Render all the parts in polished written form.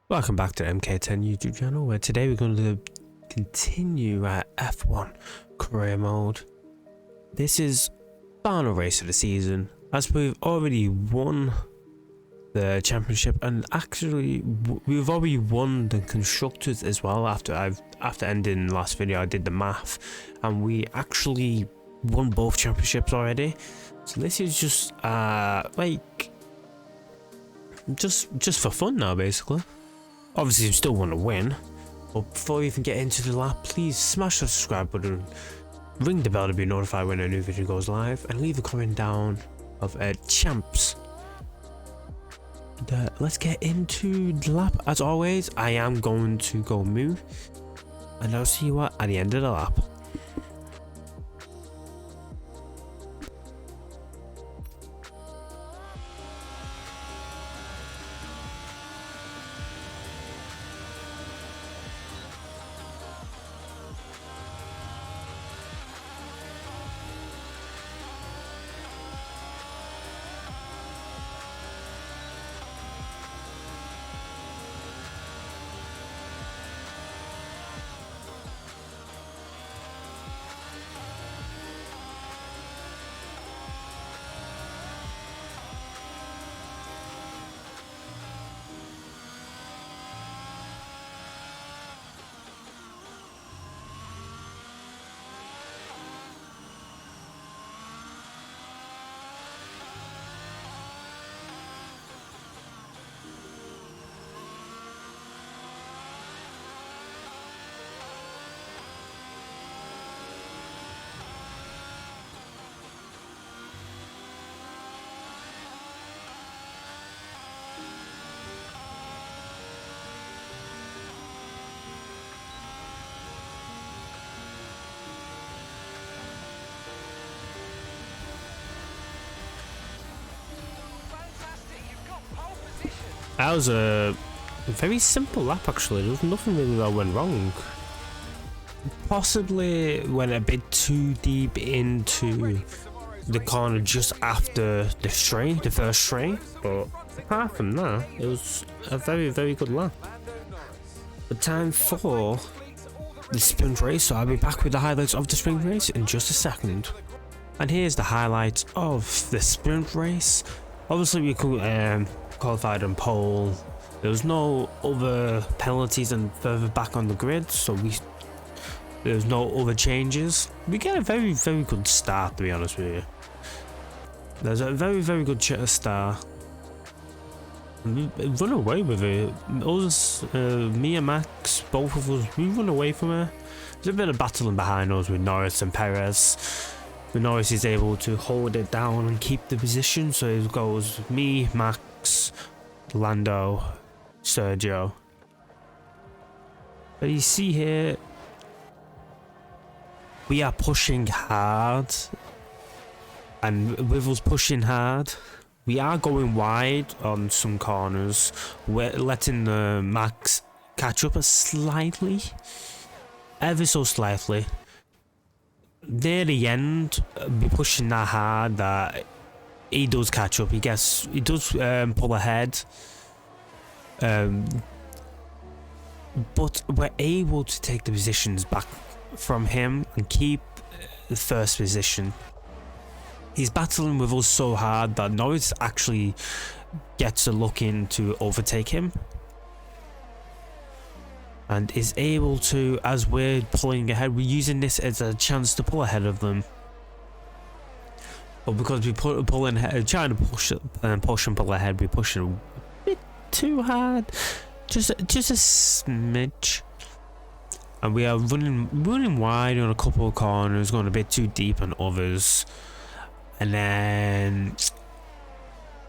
Welcome back to MK10 YouTube channel, where today we're going to continue our F1 career mode. This is final race of the season, as we've already won the championship, and actually we've already won the constructors as well. After ending the last video, I did the math, and we actually won both championships already. So this is just just for fun now, basically. Obviously, we still want to win, but before we even get into the lap, please smash the subscribe button, ring the bell to be notified when a new video goes live, and leave a comment down of champs. Let's get into the lap. As always, I am going to go move, and I'll see you at the end of the lap. That was a very simple lap, actually. There was nothing really that went wrong. Possibly went a bit too deep into the corner just after the first straight, but apart from that, it was a very, very good lap. The time for the sprint race, so I'll be back with the highlights of the sprint race in just a second. And here's the highlights of the sprint race. Obviously, we could qualified on pole. There was no other penalties and further back on the grid, so there was no other changes. We get a very, very good start, to be honest with you. There's a very, very good start. We run away with it. Us, me and Max, both of us, we run away from it. There's a bit of battling behind us with Norris and Perez. But Norris is able to hold it down and keep the position, so it goes me, Max, Lando, Sergio. But you see here, we are pushing hard, and with us pushing hard, we are going wide on some corners. We're letting the Max catch up slightly, ever so slightly. Near the end, be pushing that hard that he does catch up. He does pull ahead, but we're able to take the positions back from him and keep the first position. He's battling with us so hard that Norris actually gets a look in to overtake him, and is able to, as we're pulling ahead, we're using this as a chance to pull ahead of them. But because we pulling ahead, trying to push and pull ahead, we're pushing a bit too hard, just a smidge, and we are running wide on a couple of corners, going a bit too deep on others, and then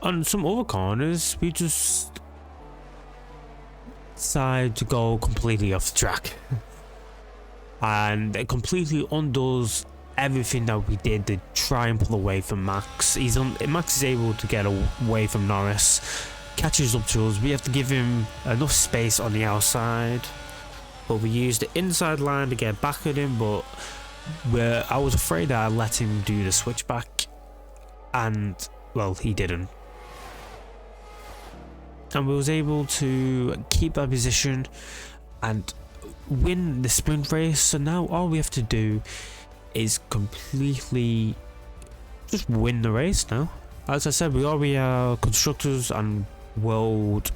on some other corners we just decide to go completely off the track, and it completely undoes everything that we did to try and pull away from Max. Max is able to get away from Norris, catches up to us. We have to give him enough space on the outside, but we used the inside line to get back at him, but I was afraid that I let him do the switchback, and well, he didn't. and we was able to keep that position and win the sprint race. So now all we have to do is completely just win the race now. As I said, we already are constructors and world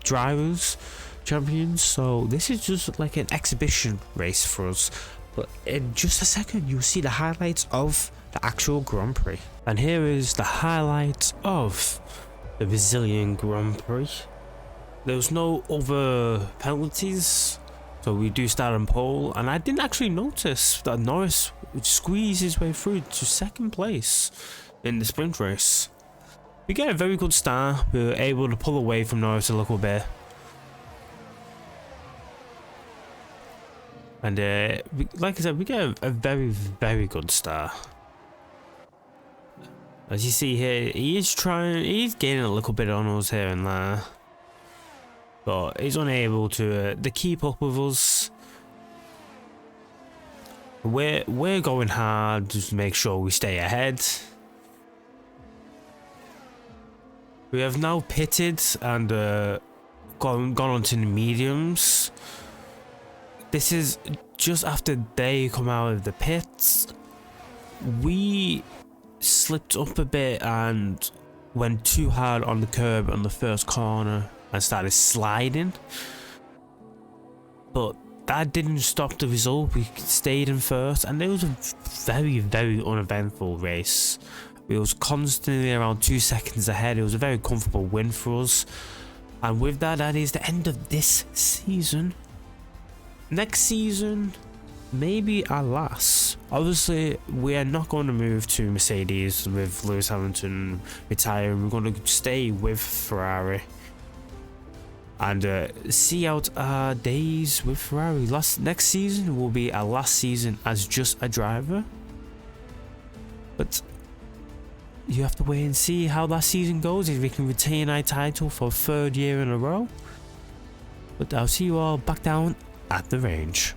drivers champions, so this is just like an exhibition race for us. But in just a second you'll see the highlights of the actual Grand Prix, and here is the highlights of the Brazilian Grand Prix. There was no other penalties, so we do start on pole, and I didn't actually notice that Norris would squeeze his way through to second place in the sprint race. We get a very good start. We were able to pull away from Norris a little bit, and like I said, we get a very good start. As you see here, he's gaining a little bit on us here and there, but he's unable to keep up with us. We're going hard just to make sure we stay ahead. We have now pitted and gone on to the mediums. This is just after they come out of the pits. We slipped up a bit and went too hard on the curb on the first corner and started sliding, but that didn't stop the result. We stayed in first, and it was a very uneventful race. We was constantly around 2 seconds ahead. It was a very comfortable win for us, and with that, that is the end of this season. Next season, maybe our last. Obviously, we are not going to move to Mercedes with Lewis Hamilton retiring. We're going to stay with Ferrari and see out our days with Ferrari. Next season will be our last season as just a driver, but you have to wait and see how that season goes, if we can retain our title for a third year in a row. But I'll see you all back down at the range.